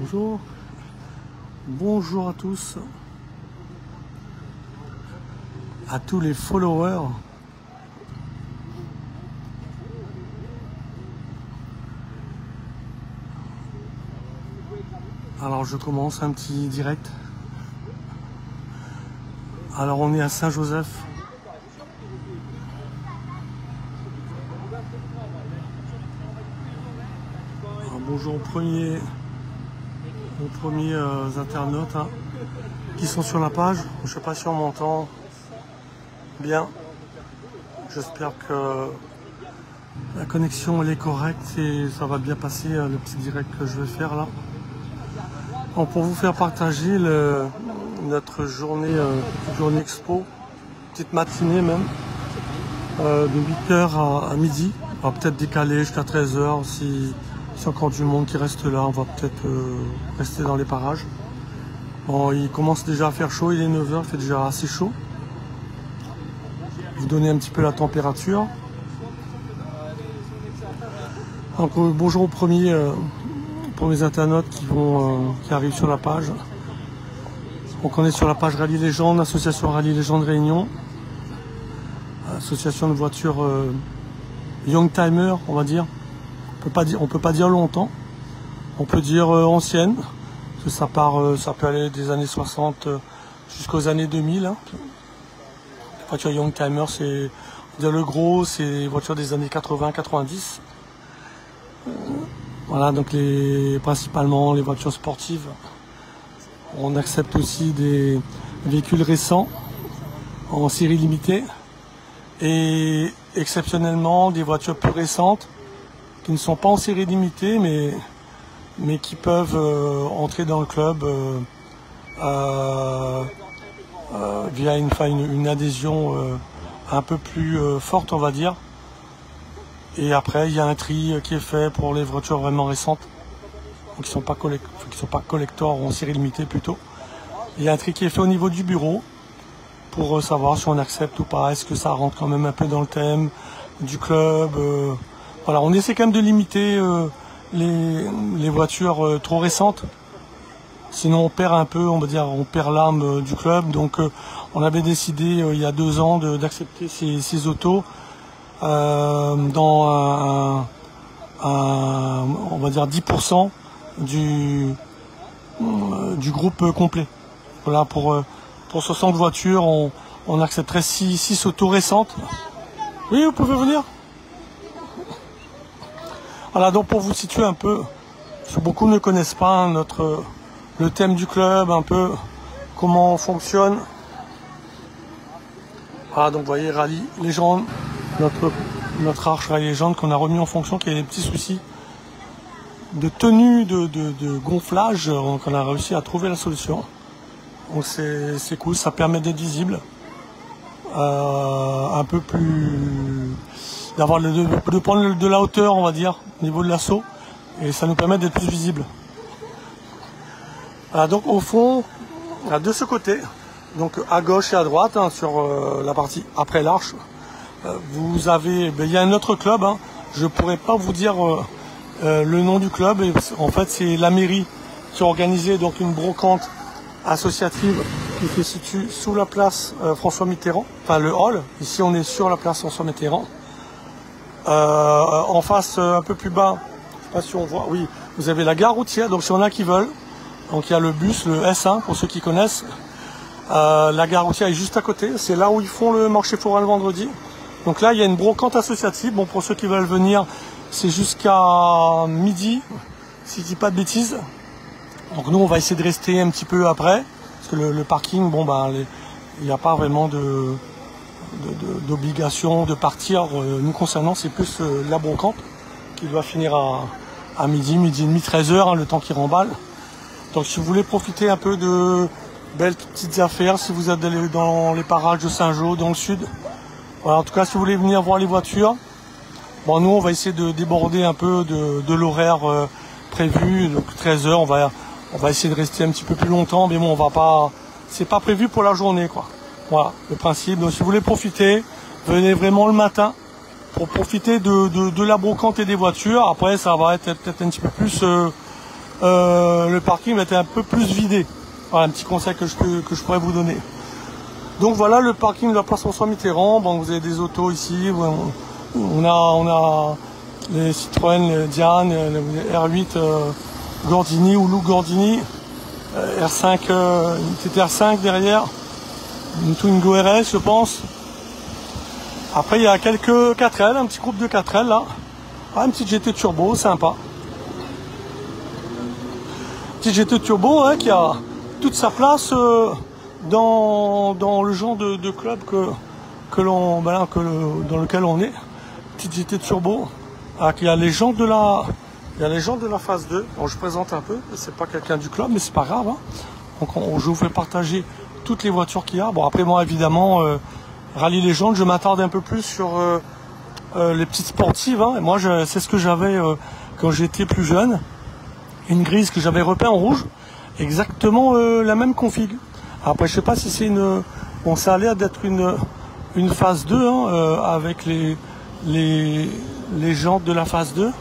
Bonjour, bonjour à tous, à tous les followers. Alors je commence un petit direct. Alors on est à Saint-Joseph. Alors, bonjour aux premiers internautes hein, qui sont sur la page. Je ne sais pas si on m'entend bien. J'espère que la connexion elle est correcte et ça va bien passer le petit direct que je vais faire là. Donc, pour vous faire partager notre journée expo, petite matinée même, de 8h à midi. On va peut-être décaler jusqu'à 13h si y a encore du monde qui reste là. On va peut-être rester dans les parages. Bon, il commence déjà à faire chaud, il est 9h, il fait déjà assez chaud. Je vais vous donner un petit peu la température. Donc, bonjour aux premiers internautes qui arrivent sur la page. Donc on est sur la page Rallye Légende, association Rallye Légende Réunion, association de voitures young timer, on va dire. On peut pas dire longtemps, on peut dire ancienne, parce que ça peut aller des années 60 jusqu'aux années 2000. Hein. Les voitures young timer, c'est le gros, c'est les voitures des années 80-90. Voilà, donc principalement les voitures sportives. On accepte aussi des véhicules récents en série limitée et exceptionnellement des voitures plus récentes qui ne sont pas en série limitée mais qui peuvent entrer dans le club via une adhésion un peu plus forte, on va dire. Et après, il y a un tri qui est fait pour les voitures vraiment récentes, qui ne sont pas collector ou en série limitée plutôt. Il y a un tri qui est fait au niveau du bureau pour savoir si on accepte ou pas, est-ce que ça rentre quand même un peu dans le thème du club. Voilà, on essaie quand même de limiter les voitures trop récentes. Sinon on perd un peu, on va dire, on perd l'âme du club. Donc on avait décidé il y a 2 ans d'accepter ces autos dans on va dire 10% du groupe complet. Voilà, pour 60 voitures, on accepterait 6 autos récentes. Oui, vous pouvez venir. Voilà, donc pour vous situer un peu, parce que beaucoup ne connaissent pas le thème du club, un peu comment on fonctionne. Voilà, donc vous voyez, Rallye Légende, notre arche Rallye Légende qu'on a remis en fonction, qui a des petits soucis de tenue, de gonflage, donc on a réussi à trouver la solution. Donc c'est cool, ça permet d'être visible, un peu plus, de prendre de la hauteur, on va dire, au niveau de l'assaut, et ça nous permet d'être plus visible. Voilà, donc au fond, de ce côté, donc à gauche et à droite, hein, sur la partie après l'arche, vous avez, il y a un autre club, hein, je pourrais pas vous dire le nom du club, et en fait c'est la mairie qui a organisé donc une brocante associative qui se situe sous la place François Mitterrand, enfin le hall. Ici on est sur la place François Mitterrand. En face, un peu plus bas, je sais pas si on voit, oui, vous avez la gare routière, donc si on a qui veulent, donc il y a le bus, le S1 pour ceux qui connaissent. La gare routière est juste à côté, c'est là où ils font le marché forain le vendredi. Donc là il y a une brocante associative, bon pour ceux qui veulent venir, c'est jusqu'à midi, si je dis pas de bêtises. Donc nous on va essayer de rester un petit peu après, parce que le parking, bon ben il n'y a pas vraiment d'obligation de partir. Nous concernant, c'est plus la brocante qui doit finir à midi et demi, 13h, hein, le temps qui remballe. Donc si vous voulez profiter un peu de belles petites affaires, si vous êtes dans les parages de Saint-Jean, dans le sud, voilà, en tout cas si vous voulez venir voir les voitures, bon nous on va essayer de déborder un peu de l'horaire prévu, donc 13h, on va essayer de rester un petit peu plus longtemps, mais bon on va pas, c'est pas prévu pour la journée quoi. Voilà le principe. Donc si vous voulez profiter, venez vraiment le matin pour profiter de la brocante et des voitures. Après ça va être peut-être un petit peu plus le parking était un peu plus vidé. Voilà un petit conseil que je pourrais vous donner. Donc voilà le parking de la place François Mitterrand. Bon, vous avez des autos ici. On a les Citroën, les Diane, les R8 Gordini ou Look Gordini, R5, une petite R5 derrière, une Twingo RS je pense. Après il y a quelques 4L, un petit groupe de 4L là. Ah, une petite GT Turbo, sympa. Petite GT Turbo hein, qui a toute sa place dans le genre de club dans lequel on est. Petite GT Turbo. Ah, il y a les gens de la phase 2. Bon, je présente un peu, c'est pas quelqu'un du club, mais c'est pas grave. Hein. Donc je vous fais partager toutes les voitures qu'il y a. Bon après moi évidemment Rallye Légende, je m'attarde un peu plus sur les petites sportives. Hein. Et moi c'est ce que j'avais quand j'étais plus jeune. Une grise que j'avais repeint en rouge. Exactement la même config. Après je sais pas si c'est une. Bon ça a l'air d'être une phase 2 hein, avec les jantes de la phase 2.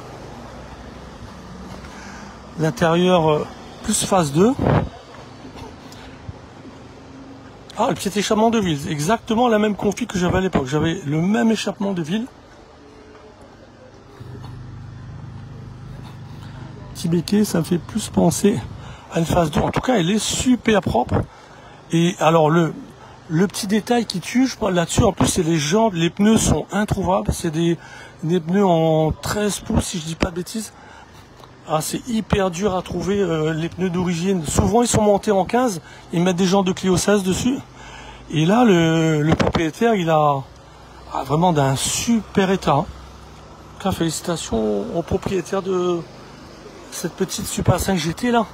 L'intérieur plus phase 2. Ah, le petit échappement de ville. Exactement la même config que j'avais à l'époque. J'avais le même échappement de ville. Petit béquet, ça me fait plus penser à une phase 2. En tout cas, elle est super propre. Et alors, le petit détail qui tue, je parle là-dessus, en plus, c'est les jantes. Les pneus sont introuvables. C'est des pneus en 13 pouces, si je dis pas de bêtises. Ah, c'est hyper dur à trouver les pneus d'origine. Souvent, ils sont montés en 15. Ils mettent des jantes de Clio 16 dessus. Et là, le propriétaire, il a vraiment d'un super état. En tout cas, félicitations au propriétaire de cette petite Super 5 GT là.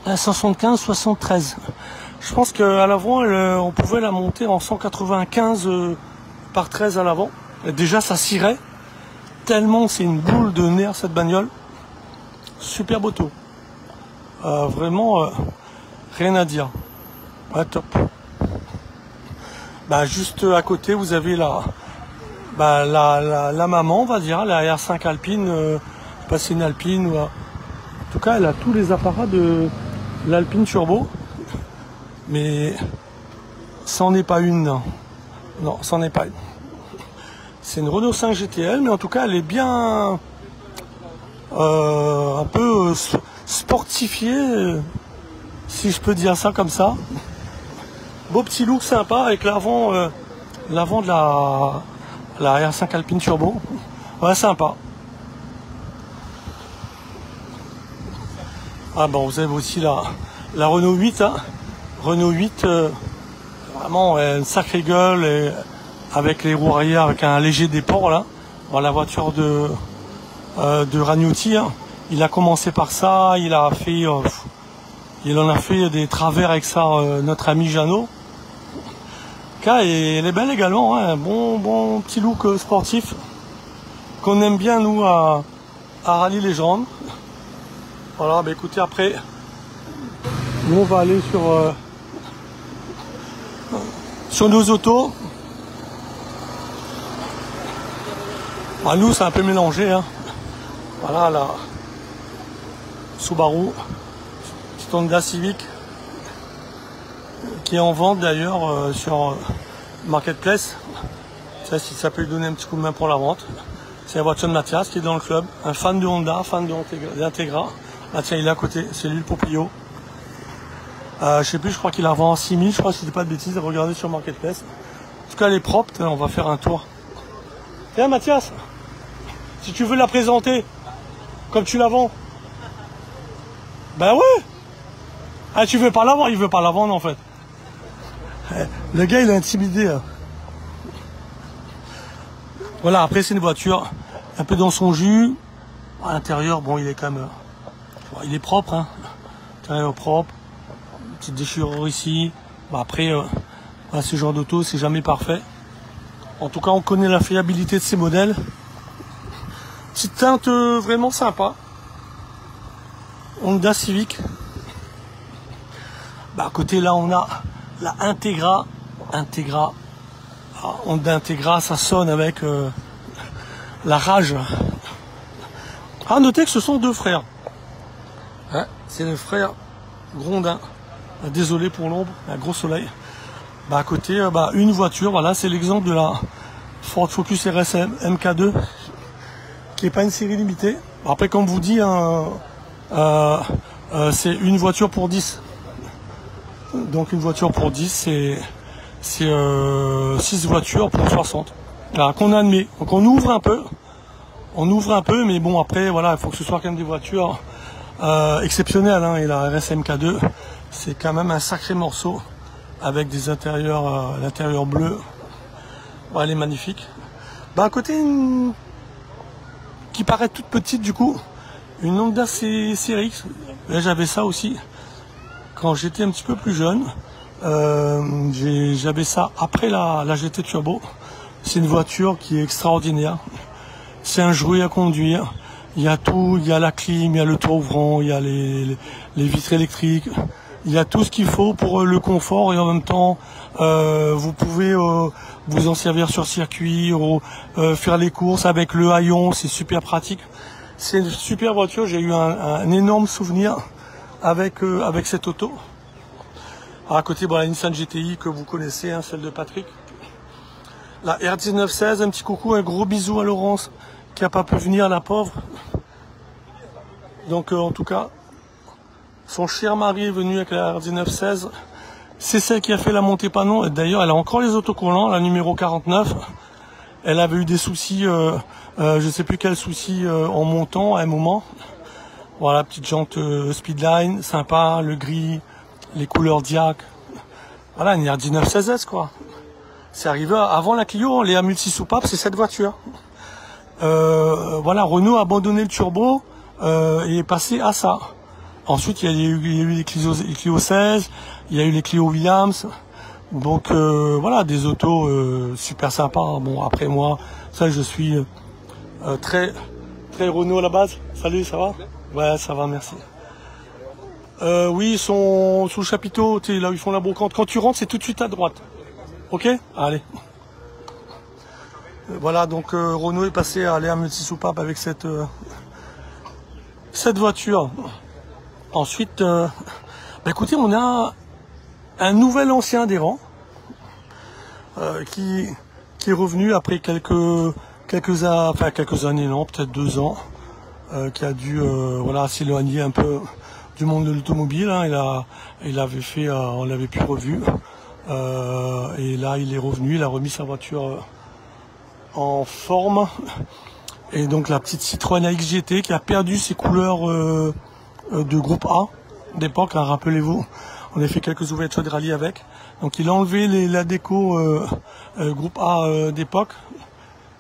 La 175-73. Je pense qu'à l'avant, on pouvait la monter en 195 par 13 à l'avant. Déjà, ça cirait. Tellement c'est une boule de nerfs cette bagnole. Super auto. Vraiment, rien à dire. Ouais, top. Bah, juste à côté, vous avez la maman, on va dire, la R5 Alpine. Je sais pas si c'est une Alpine ou... En tout cas, elle a tous les apparats de l'Alpine Turbo. Mais c'en est pas une. Non, c'en est pas une. C'est une Renault 5 GTL, mais en tout cas, elle est bien... un peu sportifiée, si je peux dire ça comme ça. Beau petit look sympa avec l'avant de la R5 Alpine Turbo. Ouais, sympa. Ah bon, vous avez aussi la Renault 8. Hein. Renault 8, vraiment une sacrée gueule et avec les roues arrière avec un léger déport là. Bon, la voiture de Ragnotti, hein. Il a commencé par ça, il en a fait des travers avec ça, notre ami Jeannot. Et elle est belle également, hein. Bon petit look sportif qu'on aime bien nous à Rallye Légende. Voilà, bah écoutez, après nous on va aller sur nos autos. Bah, nous c'est un peu mélangé, hein. Voilà la Subaru, petite Honda Civic qui est en vente d'ailleurs sur Marketplace. Ça peut lui donner un petit coup de main pour la vente. C'est la voiture de Mathias qui est dans le club, un fan de Honda, fan d'Integra. Ah tiens, il est à côté, c'est lui le proprio. Je sais plus, je crois qu'il la vend en 6000, je crois, si je dis pas de bêtises, regardez sur Marketplace. En tout cas, elle est propre, on va faire un tour. Tiens Mathias, si tu veux la présenter, comme tu la vends. Ben ouais. Ah, tu veux pas la vendre, il veut pas la vendre en fait. Le gars, il est intimidé. Hein. Voilà, après c'est une voiture un peu dans son jus. À l'intérieur, bon, il est quand même... il est propre, hein. Intérieur propre. Une petite déchirure ici. Bah, après, ce genre d'auto, c'est jamais parfait. En tout cas, on connaît la fiabilité de ces modèles. Petite teinte vraiment sympa. Honda Civic. Bah, à côté, là, on a la Integra. Honda Integra, ça sonne avec la rage. À noter que ce sont deux frères. Hein, c'est le frère Grondin. Désolé pour l'ombre, un gros soleil. Bah, à côté, une voiture, voilà, c'est l'exemple de la Ford Focus RS MK2, qui n'est pas une série limitée. Après, comme vous dit, hein, c'est une voiture pour 10. Donc une voiture pour 10, c'est 6 voitures pour 60. Voilà, qu'on admet. Donc on ouvre un peu. On ouvre un peu, mais bon, après, voilà, il faut que ce soit quand même des voitures exceptionnelles. Hein, et la RS MK2, c'est quand même un sacré morceau avec des intérieurs, l'intérieur bleu. Ouais, elle est magnifique. Bah, à côté, qui paraît toute petite du coup, une Honda CRX. Là, j'avais ça aussi quand j'étais un petit peu plus jeune. J'avais ça après la GT Turbo. C'est une voiture qui est extraordinaire. C'est un jouet à conduire. Il y a tout, il y a la clim, il y a le toit ouvrant, il y a les vitres électriques. Il y a tout ce qu'il faut pour le confort et en même temps, vous pouvez vous en servir sur circuit, faire les courses avec le haillon, c'est super pratique. C'est une super voiture, j'ai eu un énorme souvenir avec cette auto. À côté, la Nissan GTI que vous connaissez, hein, celle de Patrick. La R1916, un petit coucou, un gros bisou à Laurence qui n'a pas pu venir, la pauvre. Donc en tout cas, son cher mari est venu avec la R1916. C'est celle qui a fait la montée panneau. D'ailleurs, elle a encore les autocollants, la numéro 49. Elle avait eu des soucis, je ne sais plus quels soucis en montant à un moment. Voilà, petite jante Speedline, sympa, le gris, les couleurs Diac. Voilà, une R1916S quoi. C'est arrivé avant la Clio, les multi-soupapes, c'est cette voiture. Voilà, Renault a abandonné le turbo et est passé à ça. Ensuite, il y a eu les Clio 16, il y a eu les Clio Williams. Donc voilà, des autos super sympas. Bon, après moi, ça je suis très Renault à la base. Salut, ça va? Ouais, ça va, merci. Oui, ils sont sous le chapiteau, tu sais, là où ils font la brocante. Quand tu rentres, c'est tout de suite à droite. Ok? Allez. Voilà, donc Renault est passé à l'air multi-soupape avec cette voiture. Ensuite, écoutez, on a un nouvel ancien adhérent qui est revenu après quelques années, non, peut-être 2 ans, qui a dû s'éloigner un peu du monde de l'automobile. Hein. On l'avait plus revu. Et là, il est revenu, il a remis sa voiture en forme. Et donc la petite Citroën AX GT qui a perdu ses couleurs de groupe A d'époque, hein, rappelez-vous. On a fait quelques ouvertures de rallye avec. Donc il a enlevé la déco groupe A d'époque.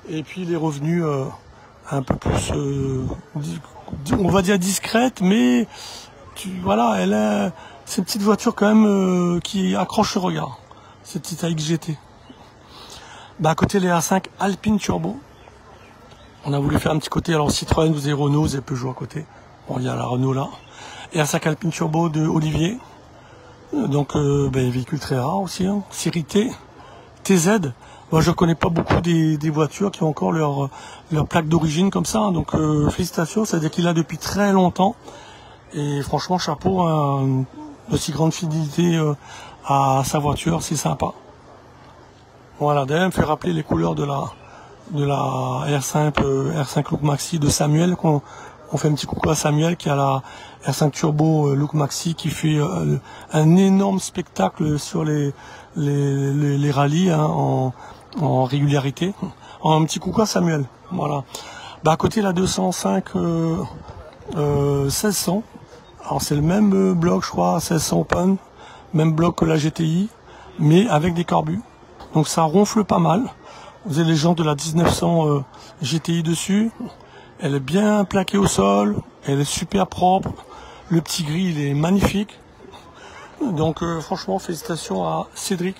Et puis il est revenu un peu plus, on va dire discrète, mais voilà, c'est une petite voiture quand même qui accroche le regard. Cette petite AX GT. À côté les A5 Alpine Turbo. On a voulu faire un petit côté, alors Citroën, vous avez Renault, vous avez Peugeot à côté. Bon, il y a la Renault là. Et A5 Alpine Turbo de Olivier. Donc, véhicule très rare aussi, hein. Série T, TZ. Moi, je connais pas beaucoup des voitures qui ont encore leur plaque d'origine comme ça. Hein. Donc, félicitations, c'est-à-dire qu'il a depuis très longtemps. Et franchement, chapeau, hein, aussi grande fidélité à sa voiture, c'est sympa. Voilà, d'ailleurs, il me fait rappeler les couleurs de la R5 Look Maxi de Samuel. On fait un petit coucou à Samuel qui a la R5 Turbo Look Maxi qui fait un énorme spectacle sur les rallyes, hein, en régularité. Un petit coucou à Samuel. Voilà. À côté la 205 1600. Alors c'est le même bloc, je crois, 1600 Open, même bloc que la GTI, mais avec des carbus. Donc ça ronfle pas mal. Vous avez les jantes de la 1900 GTI dessus. Elle est bien plaquée au sol. Elle est super propre. Le petit gris, il est magnifique. Donc franchement, félicitations à Cédric.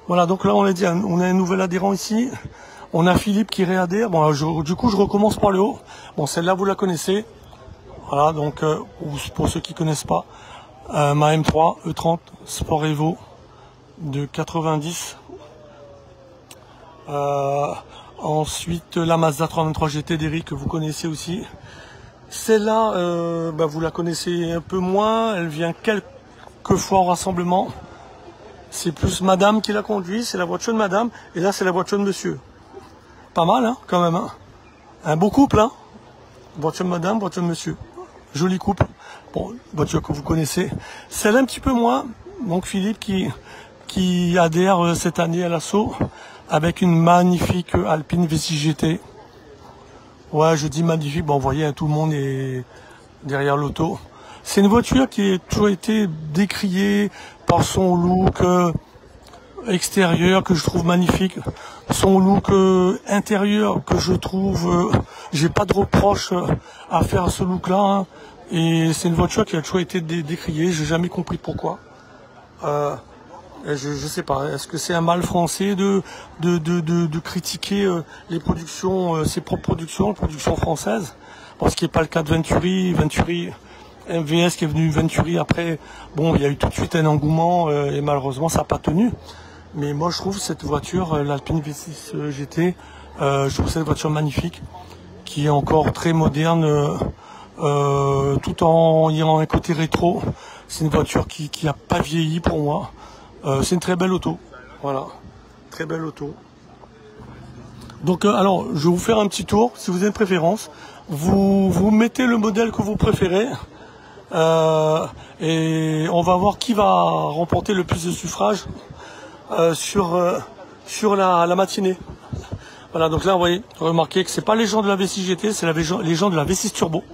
Voilà, donc là on a dit, on a un nouvel adhérent ici. On a Philippe qui réadhère. Bon, du coup, je recommence par le haut. Bon, celle-là, vous la connaissez. Voilà, donc pour ceux qui connaissent pas, ma M3 E30 Sport Evo de 90. Ensuite la Mazda 323 GT d'Eric que vous connaissez aussi. Celle-là, vous la connaissez un peu moins, elle vient quelques fois au rassemblement. C'est plus madame qui la conduit, c'est la voiture de madame, et là c'est la voiture de monsieur. Pas mal, hein, quand même. Hein. Un beau couple, hein. Voiture de madame, voiture de monsieur. Joli couple. Bon, voiture que vous connaissez. Celle-là un petit peu moins. Donc Philippe qui adhère cette année à l'assaut avec une magnifique Alpine V6 GT. Ouais, je dis magnifique. Bon, vous voyez, tout le monde est derrière l'auto. C'est une voiture qui a toujours été décriée par son look extérieur que je trouve magnifique, son look intérieur que je trouve, j'ai pas de reproche à faire à ce look-là. Hein. Et c'est une voiture qui a toujours été décriée. J'ai jamais compris pourquoi. Je sais pas. Est-ce que c'est un mal français de critiquer les productions, ses propres productions françaises? Bon, ce qui n'est pas le cas de Venturi MVS qui est venu Venturi après. Bon, il y a eu tout de suite un engouement et malheureusement ça n'a pas tenu. Mais moi je trouve cette voiture, l'Alpine V6 GT, je trouve cette voiture magnifique, qui est encore très moderne, tout en ayant un côté rétro. C'est une voiture qui n'a pas vieilli pour moi. C'est une très belle auto. Voilà, très belle auto. Donc alors, je vais vous faire un petit tour, si vous avez une préférence. Vous mettez le modèle que vous préférez. Et on va voir qui va remporter le plus de suffrages sur la matinée. Voilà, donc là, vous voyez, remarquez que c'est pas les gens de la V6 GT, c'est les gens de la V6 Turbo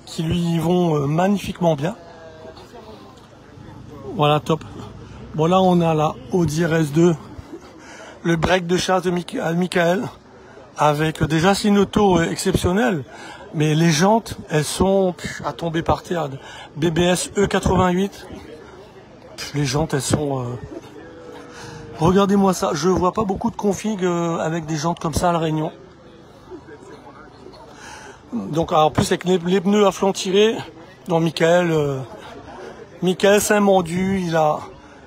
qui lui vont magnifiquement bien. Voilà, top. Bon, là, on a la Audi RS2, le break de chasse de Michael, avec déjà, c'est une auto exceptionnelle. Mais les jantes, elles sont à tomber par terre. BBS E88. Les jantes, elles sont... Regardez-moi ça. Je vois pas beaucoup de config avec des jantes comme ça à la Réunion. Donc, en plus, avec les pneus à flanc tiré, donc Michael c'est un mordu.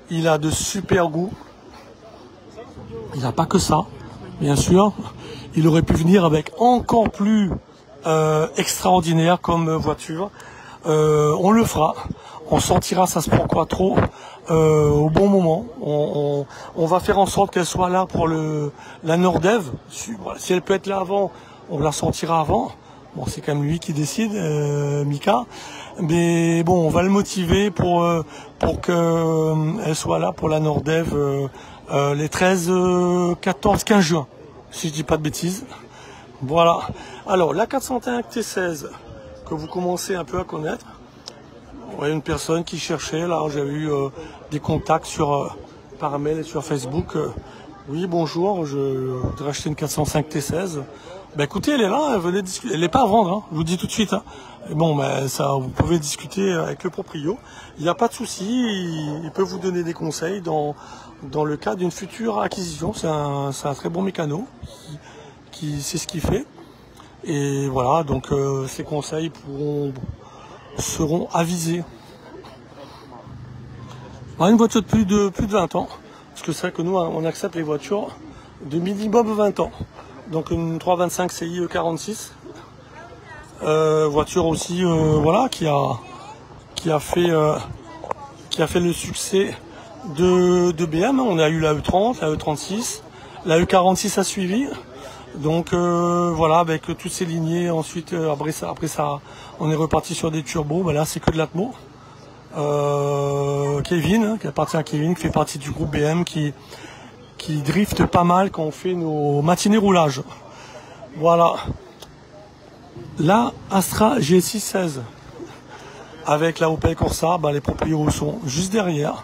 Il a de super goût. Il n'a pas que ça, bien sûr. Il aurait pu venir avec encore plus... extraordinaire comme voiture. On le fera, on sortira ça se prend quoi trop au bon moment. On va faire en sorte qu'elle soit là pour la Nordev. Si elle peut être là avant, on la sortira avant. Bon, c'est quand même lui qui décide, Mika. Mais bon, on va le motiver pour que elle soit là pour la Nordev les 13, 14, 15 juin, si je dis pas de bêtises. Voilà. Alors, la 401 T16, que vous commencez un peu à connaître. Ouais, une personne qui cherchait, là, j'ai eu des contacts par mail et sur Facebook. Oui, bonjour, je voudrais acheter une 405 T16. Ben écoutez, elle est là, venez discuter. Elle n'est pas à vendre, hein, je vous dis tout de suite. Hein. Et bon, ben, ça, vous pouvez discuter avec le proprio. Il n'y a pas de souci, il peut vous donner des conseils dans le cas d'une future acquisition. C'est un très bon mécano qui sait ce qu'il fait. Et voilà, donc ces conseils seront avisés. Une voiture de plus de 20 ans, parce que c'est vrai que nous, on accepte les voitures de minimum 20 ans. Donc une 325 CI E46, voiture aussi, voilà, qui a fait le succès de BM. On a eu la E30, la E36, la E46 a suivi. Donc voilà, avec toutes ces lignées, ensuite après ça, on est reparti sur des turbos. Ben là, c'est que de l'Atmo. Kevin, qui appartient à Kevin, qui fait partie du groupe BM, qui drifte pas mal quand on fait nos matinées roulage. Voilà. La Astra GS616 avec la Opel Corsa, ben, les proprios sont juste derrière.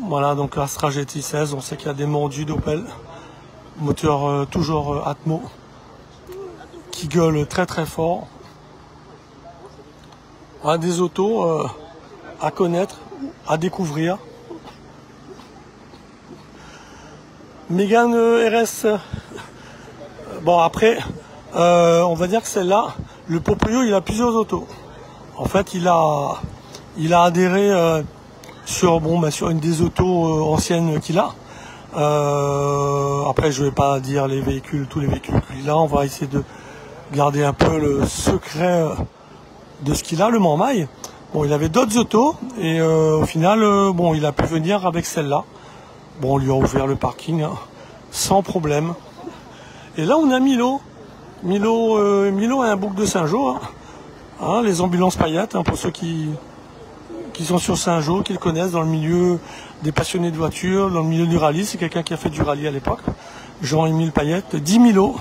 Voilà, donc Astra GT16, on sait qu'il y a des mordus d'Opel. Moteur toujours Atmo qui gueule très très fort. Voilà, des autos à connaître, à découvrir. Mégane RS. Bon, après, on va dire que celle-là, le proprio, il a plusieurs autos. En fait, il a adhéré sur une des autos anciennes qu'il a. Après, je vais pas dire tous les véhicules qu'il a. On va essayer de garder un peu le secret de ce qu'il a, le Mormaille. Bon, il avait d'autres autos et au final, bon, il a pu venir avec celle-là. Bon, on lui a ouvert le parking hein, sans problème. Et là, on a Milo. Milo a un bouc de Saint-Jean. Hein, les ambulances paillettes, hein, pour ceux qui sont sur Saint-Jean, qui le connaissent dans le milieu des passionnés de voitures, dans le milieu du rallye. C'est quelqu'un qui a fait du rallye à l'époque. Jean-Émile Paillette, 10 Milo.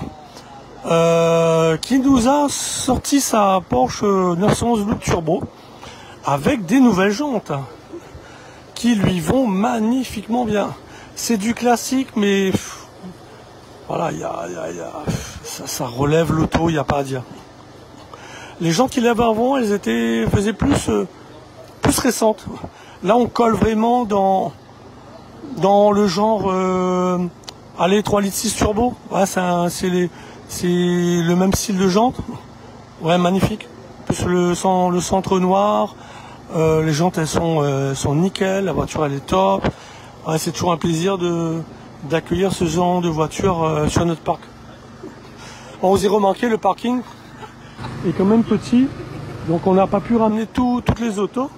Qui nous a sorti sa Porsche 911 Loop Turbo avec des nouvelles jantes qui lui vont magnifiquement bien. C'est du classique, mais voilà, ça relève l'auto, il n'y a pas à dire. Les jantes qu'il avait avant, elles faisaient plus récentes. Là, on colle vraiment dans le genre allez, 3 litres 6 turbo. Ouais, c'est le même style de jante. Ouais, magnifique. Plus le centre noir. Les jantes, elles sont nickel. La voiture, elle est top. Ouais, c'est toujours un plaisir d'accueillir ce genre de voiture sur notre parc. Bon, vous avez remarqué, le parking est quand même petit. Donc, on n'a pas pu ramener toutes les autos.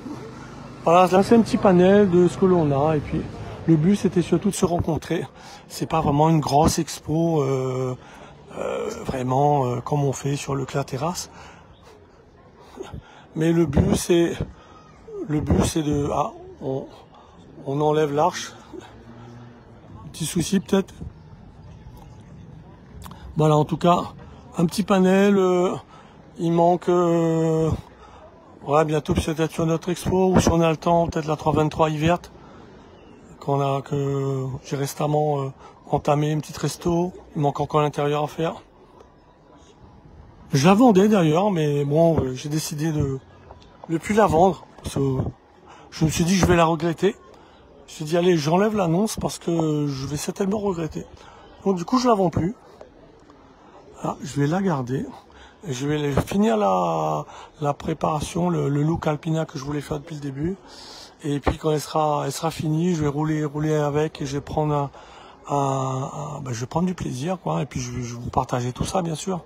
Voilà, là, c'est un petit panel de ce que l'on a. Et puis, le but, c'était surtout de se rencontrer. C'est pas vraiment une grosse expo. Vraiment comme on fait sur le Leclerc Terrasse, mais le but c'est de on enlève l'arche, petit souci peut-être. Voilà, en tout cas un petit panel. Il manque ouais, bientôt peut-être sur notre expo, ou si on a le temps peut-être la 323 hiver que j'ai récemment entamé, une petite resto. Il manque encore l'intérieur à faire. Je la vendais d'ailleurs, mais bon, j'ai décidé de ne plus la vendre. Parce que je me suis dit que je vais la regretter. Je me suis dit allez, j'enlève l'annonce parce que je vais certainement regretter. Donc du coup, je la vends plus. Là, je vais la garder. Et je vais finir la préparation, le look Alpina que je voulais faire depuis le début. Et puis quand elle sera finie, je vais rouler avec et je vais prendre je vais prendre du plaisir, quoi. Et puis je vais vous partager tout ça, bien sûr.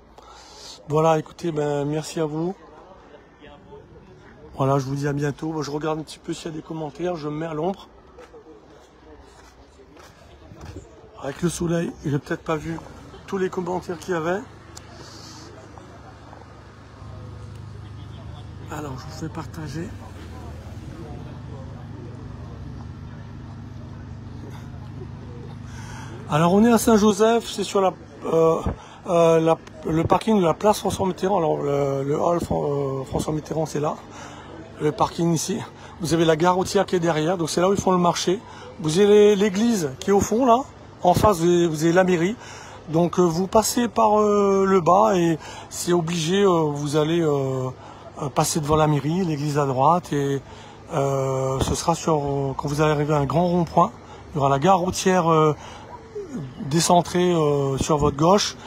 Voilà, écoutez, merci à vous. Voilà, je vous dis à bientôt. Je regarde un petit peu s'il y a des commentaires, je me mets à l'ombre. Avec le soleil, j'ai peut-être pas vu tous les commentaires qu'il y avait. Alors, je vous fais partager. Alors, on est à Saint-Joseph, c'est sur le parking de la place François Mitterrand. Alors, le hall François Mitterrand, c'est là. Le parking ici. Vous avez la gare routière qui est derrière, donc c'est là où ils font le marché. Vous avez l'église qui est au fond, là. En face, vous avez la mairie. Donc, vous passez par le bas et c'est obligé, vous allez passer devant la mairie, l'église à droite. Et ce sera quand vous arrivez à un grand rond-point, il y aura la gare routière décentrée sur votre gauche.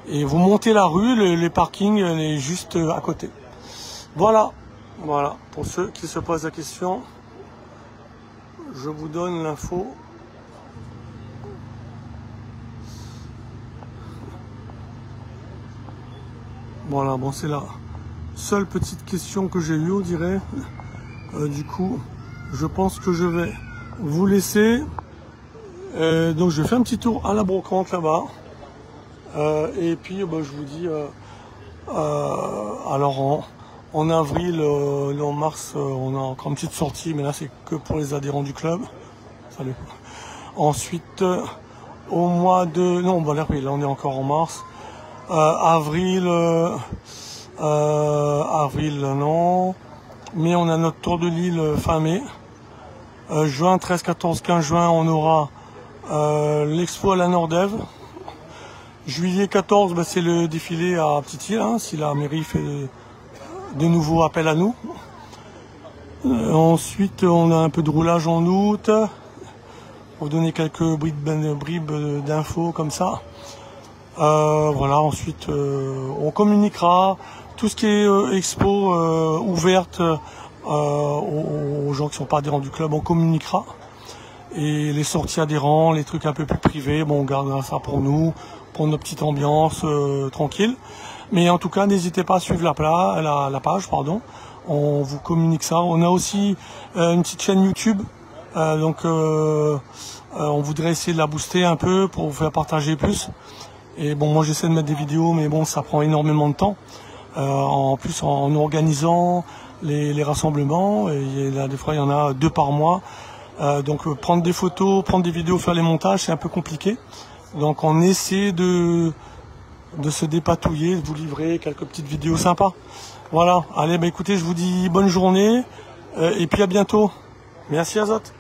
Et vous montez la rue, les parkings, elle est juste à côté. Voilà, pour ceux qui se posent la question, je vous donne l'info. Voilà, bon, c'est la seule petite question que j'ai eue, on dirait. Du coup, je pense que je vais vous laisser. Donc, je fais un petit tour à la brocante là-bas. Et puis, je vous dis, alors en avril et en mars, on a encore une petite sortie, mais là, c'est que pour les adhérents du club. Salut. Ensuite, au mois de... Non, là, on est encore en mars. Avril, non. Mais on a notre tour de Lille fin mai. Juin, 13, 14, 15 juin, on aura l'expo à la Nordève. Juillet 14, c'est le défilé à Petite-Île, hein, si la mairie fait de nouveaux appels à nous. Ensuite, on a un peu de roulage en août. Pour vous donner quelques bribes d'infos comme ça. Voilà, ensuite, on communiquera tout ce qui est expo ouverte aux gens qui ne sont pas adhérents du club, on communiquera. Et les sorties adhérents, les trucs un peu plus privés, bon, on gardera ça pour nous, pour notre petite ambiance tranquille. Mais en tout cas, n'hésitez pas à suivre la page, pardon. On vous communique ça. On a aussi une petite chaîne YouTube. On voudrait essayer de la booster un peu pour vous faire partager plus. Et bon, moi j'essaie de mettre des vidéos, mais bon, ça prend énormément de temps. En plus, en organisant les rassemblements, et là, des fois, il y en a 2 par mois. Prendre des photos, prendre des vidéos, faire les montages, c'est un peu compliqué. Donc, on essaie de se dépatouiller, de vous livrer quelques petites vidéos sympas. Voilà. Allez, écoutez, je vous dis bonne journée et puis à bientôt. Merci Azot.